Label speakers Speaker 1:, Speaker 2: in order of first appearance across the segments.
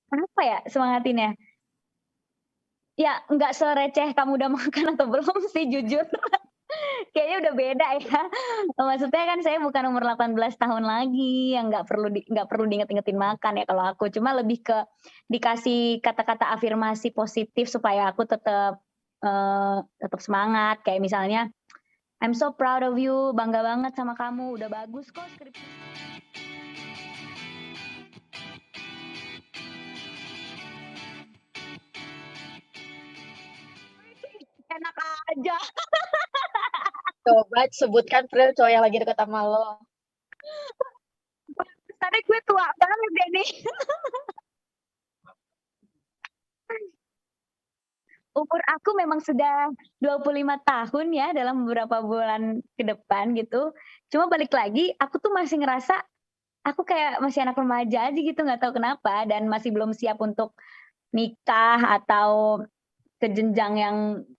Speaker 1: Apa ya semangatinnya? Ya nggak sereceh kamu udah makan atau belum sih jujur. Kayaknya udah beda ya. Maksudnya kan saya bukan umur 18 tahun lagi yang nggak perlu diinget-ingetin makan ya kalau aku. Cuma lebih ke dikasih kata-kata afirmasi positif supaya aku tetap semangat. Kayak misalnya, "I'm so proud of you, bangga banget sama kamu, udah bagus kok skripsi." Enak aja.
Speaker 2: Coba sebutkan Pril cowok yang lagi deket sama lo.
Speaker 1: Tadi gue tua banget deh nih. Umur aku memang sudah 25 tahun ya dalam beberapa bulan ke depan gitu. Cuma balik lagi, aku tuh masih ngerasa aku kayak masih anak remaja aja gitu, nggak tahu kenapa dan masih belum siap untuk nikah atau ke jenjang yang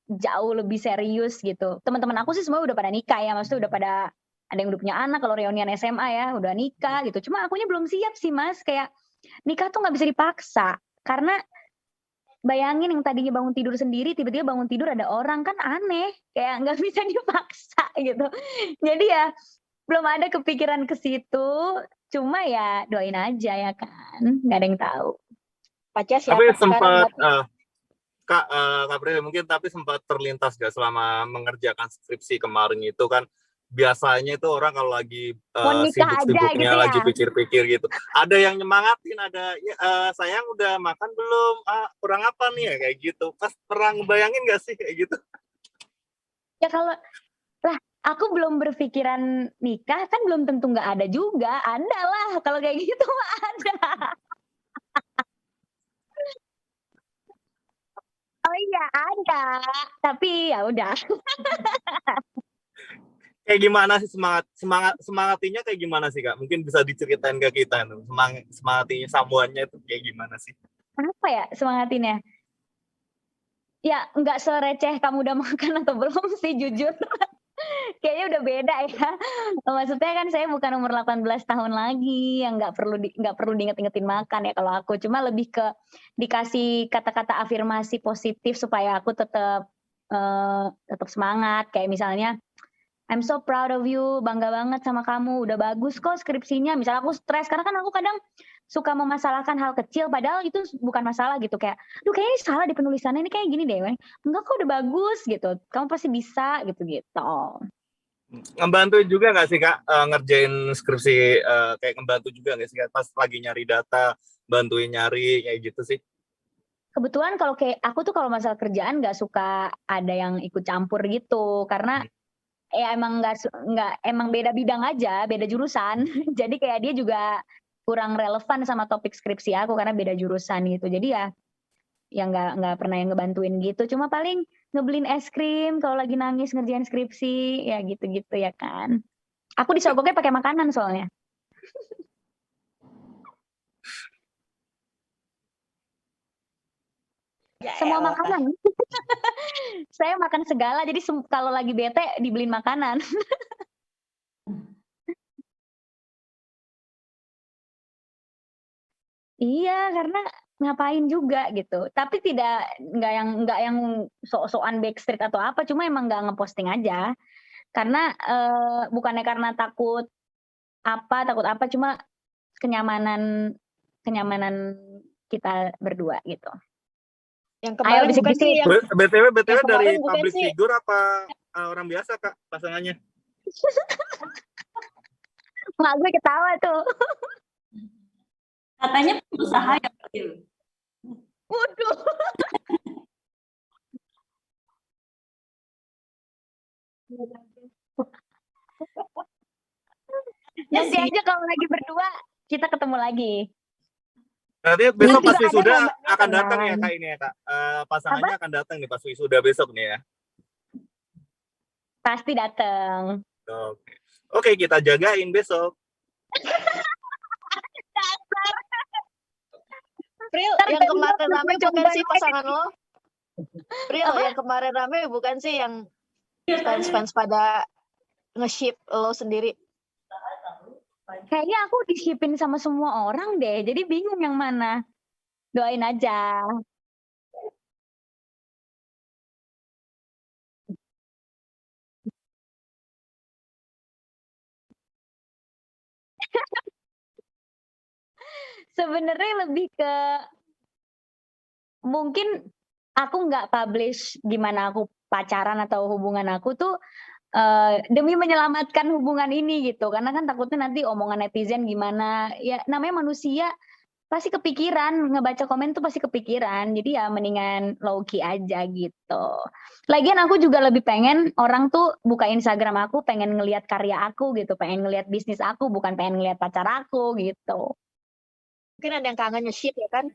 Speaker 1: jauh lebih serius gitu. Teman-teman aku sih semua udah pada nikah ya, maksudnya udah pada ada yang udah punya anak, kalau reunian SMA ya udah nikah gitu. Cuma akunya belum siap sih Mas, kayak nikah tuh nggak bisa dipaksa. Karena bayangin yang tadinya bangun tidur sendiri, tiba-tiba bangun tidur ada orang, kan aneh, kayak nggak bisa dipaksa gitu. Jadi ya belum ada kepikiran ke situ, cuma ya doain aja ya kan, nggak ada yang tahu.
Speaker 2: Pacar
Speaker 3: Tapi
Speaker 2: siapa sekarang
Speaker 3: sempat
Speaker 2: berarti?
Speaker 3: Kak Prilly, mungkin tapi sempat terlintas gak selama mengerjakan skripsi kemarin itu kan biasanya itu orang kalau lagi
Speaker 1: Mau nikah aja
Speaker 3: sibuk-sibuknya
Speaker 1: gitu ya?
Speaker 3: lagi pikir-pikir gitu, ada yang nyemangatin, ada ya, sayang udah makan belum, kurang apa nih ya kayak gitu, pas pernah ngebayangin gak sih kayak gitu?
Speaker 1: Ya kalau lah aku belum berpikiran nikah kan belum tentu nggak ada juga, ada lah kalau kayak gitu mah ada. Oh iya ada, tapi ya udah.
Speaker 3: Kayak gimana sih semangatinya kayak gimana sih Kak? Mungkin bisa diceritain ke kita tuh, semangatinya samuannya itu kayak gimana sih?
Speaker 1: Apa ya semangatinnya? Ya nggak sereceh kamu udah makan atau belum sih jujur. Kayaknya udah beda ya. Maksudnya kan saya bukan umur 18 tahun lagi yang nggak perlu diinget-ingetin makan ya kalau aku. Cuma lebih ke dikasih kata-kata afirmasi positif supaya aku tetap semangat. Kayak misalnya, "I'm so proud of you, bangga banget sama kamu, udah bagus kok skripsinya." Misal aku stres, karena kan aku kadang suka memasalahkan hal kecil, padahal itu bukan masalah gitu. Kayak, "Duh kayaknya ini salah di penulisannya, ini kayak gini deh." "Enggak kok udah bagus," gitu. "Kamu pasti bisa," gitu-gitu.
Speaker 3: Ngebantu juga nggak sih Kak, ngerjain skripsi, kayak ngebantu juga nggak sih Kak, pas lagi nyari data, bantuin nyari kayak gitu sih?
Speaker 1: Kebetulan kalau kayak aku tuh kalau masalah kerjaan nggak suka ada yang ikut campur gitu, karena
Speaker 3: Hmm.
Speaker 1: ya emang nggak emang beda bidang aja, beda jurusan. Jadi kayak dia juga kurang relevan sama topik skripsi aku karena beda jurusan gitu. Jadi ya nggak pernah yang ngebantuin gitu. Cuma paling ngebeliin es krim kalau lagi nangis ngerjain skripsi, ya gitu-gitu ya kan. Aku disogoknya pakai makanan soalnya.
Speaker 2: Ya
Speaker 1: Semua
Speaker 2: elah.
Speaker 1: makanan. Saya makan segala, jadi kalau lagi bete dibeliin makanan. Iya, karena ngapain juga gitu. Tapi nggak yang sok-sokan backstreet atau apa, cuma emang nggak ngeposting aja. Karena, bukannya karena takut apa, cuma kenyamanan kenyamanan kita berdua gitu.
Speaker 2: Yang
Speaker 1: Ayo
Speaker 2: kemarin bukan sih
Speaker 1: bisik-bisik.
Speaker 2: yang
Speaker 3: BTW
Speaker 2: yang
Speaker 3: dari
Speaker 2: kemarin bukan
Speaker 3: public
Speaker 2: sih
Speaker 3: figure apa, orang biasa Kak pasangannya?
Speaker 1: Mak gue ketawa tuh.
Speaker 4: Katanya pengusaha ya, Pril.
Speaker 1: Waduh. Nanti aja kalau lagi berdua, kita ketemu lagi.
Speaker 3: Berarti
Speaker 1: Dulu
Speaker 3: besok pas
Speaker 1: juga ada
Speaker 3: wisuda
Speaker 1: lombanya
Speaker 3: akan datang ya
Speaker 1: teman.
Speaker 3: Kak ini ya Kak,
Speaker 1: Apa?
Speaker 3: pasangannya akan datang nih pas wisuda besok nih ya?
Speaker 1: Pasti dateng.
Speaker 3: Oke. Oke, kita jagain besok.
Speaker 1: Dasar.
Speaker 2: Pril,
Speaker 1: Ntar
Speaker 2: yang
Speaker 1: besok
Speaker 2: kemarin rame bukan
Speaker 1: coba
Speaker 2: sih pasangan lo? Pril,
Speaker 1: apa?
Speaker 2: yang kemarin rame bukan sih yang fans pada nge-ship lo sendiri?
Speaker 1: Kayaknya aku di-ship-in sama semua orang deh, jadi bingung yang mana. Doain aja. Sebenarnya lebih ke mungkin aku nggak publish gimana aku pacaran atau hubungan aku tuh demi menyelamatkan hubungan ini gitu. Karena kan takutnya nanti omongan netizen gimana. Ya namanya manusia pasti kepikiran, ngebaca komen tuh pasti kepikiran. Jadi ya mendingan low key aja gitu. Lagian aku juga lebih pengen orang tuh buka Instagram aku pengen ngelihat karya aku gitu, pengen ngelihat bisnis aku, bukan pengen ngelihat pacar aku gitu.
Speaker 2: Mungkin ada yang kangen nge-ship ya kan?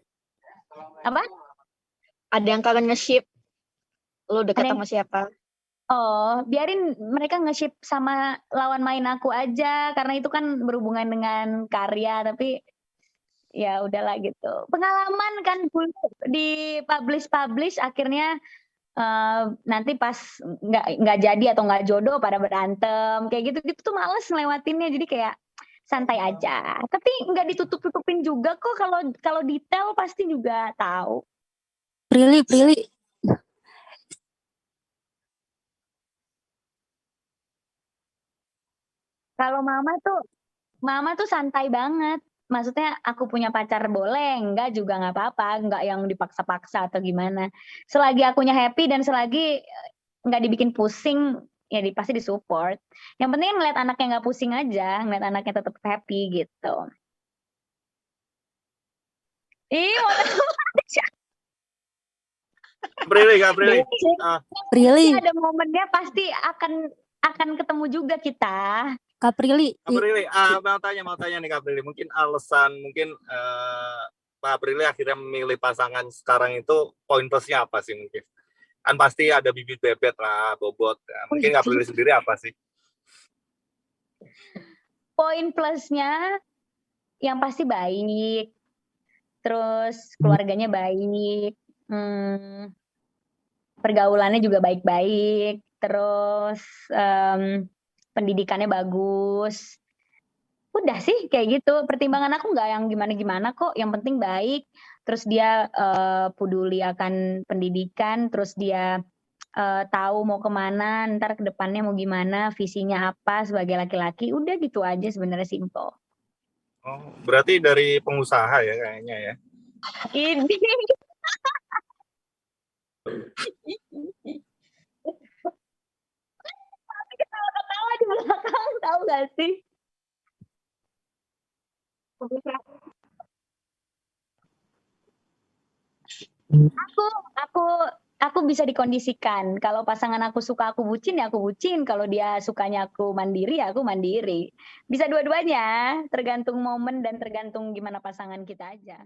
Speaker 1: Apa?
Speaker 2: Ada yang kangen nge-ship. Lo deket
Speaker 1: Ada yang-
Speaker 2: sama siapa?
Speaker 1: Oh, biarin mereka nge-ship sama lawan main aku aja karena itu kan berhubungan dengan karya tapi ya udahlah gitu. Pengalaman kan dulu di publish akhirnya nanti pas nggak jadi atau nggak jodoh pada berantem kayak gitu-gitu tuh males ngelewatinnya jadi kayak santai aja. Tapi nggak ditutup-tutupin juga kok kalau detail pasti juga tahu.
Speaker 5: Prilly,
Speaker 1: Kalau mama tuh santai banget. Maksudnya aku punya pacar boleh, enggak juga nggak apa-apa, enggak yang dipaksa-paksa atau gimana. Selagi akunya happy dan selagi nggak dibikin pusing, ya pasti disupport. Yang penting ngeliat anaknya nggak pusing aja, ngeliat anaknya tetap happy gitu. Ih, mau
Speaker 3: Prilly, Kak Prilly.
Speaker 5: Prilly,
Speaker 1: ada momennya pasti akan ketemu juga kita.
Speaker 5: Kak Prilly,
Speaker 3: Kak Prilly, mau tanya nih Kak Prilly, mungkin alasan Kak Prilly akhirnya memilih pasangan sekarang itu poin plusnya apa sih mungkin? Kan pasti ada bibit bebet lah, bobot. Ya. Mungkin Kak Prilly sendiri apa sih?
Speaker 1: Poin plusnya yang pasti baik, terus keluarganya baik, pergaulannya juga baik-baik, terus pendidikannya bagus. Udah sih kayak gitu. Pertimbangan aku nggak yang gimana-gimana kok. Yang penting baik. Terus dia peduli akan pendidikan. Terus dia tahu mau kemana. Ntar ke depannya mau gimana. Visinya apa sebagai laki-laki. Udah gitu aja sebenarnya simple.
Speaker 3: Oh, berarti dari pengusaha ya kayaknya ya.
Speaker 1: Ini. Ketawa-ketawa di belakang. Tahu gak sih? Aku bisa dikondisikan. Kalau pasangan aku suka aku bucin ya aku bucin. Kalau dia sukanya aku mandiri ya aku mandiri. Bisa dua-duanya, tergantung momen dan tergantung gimana pasangan kita aja.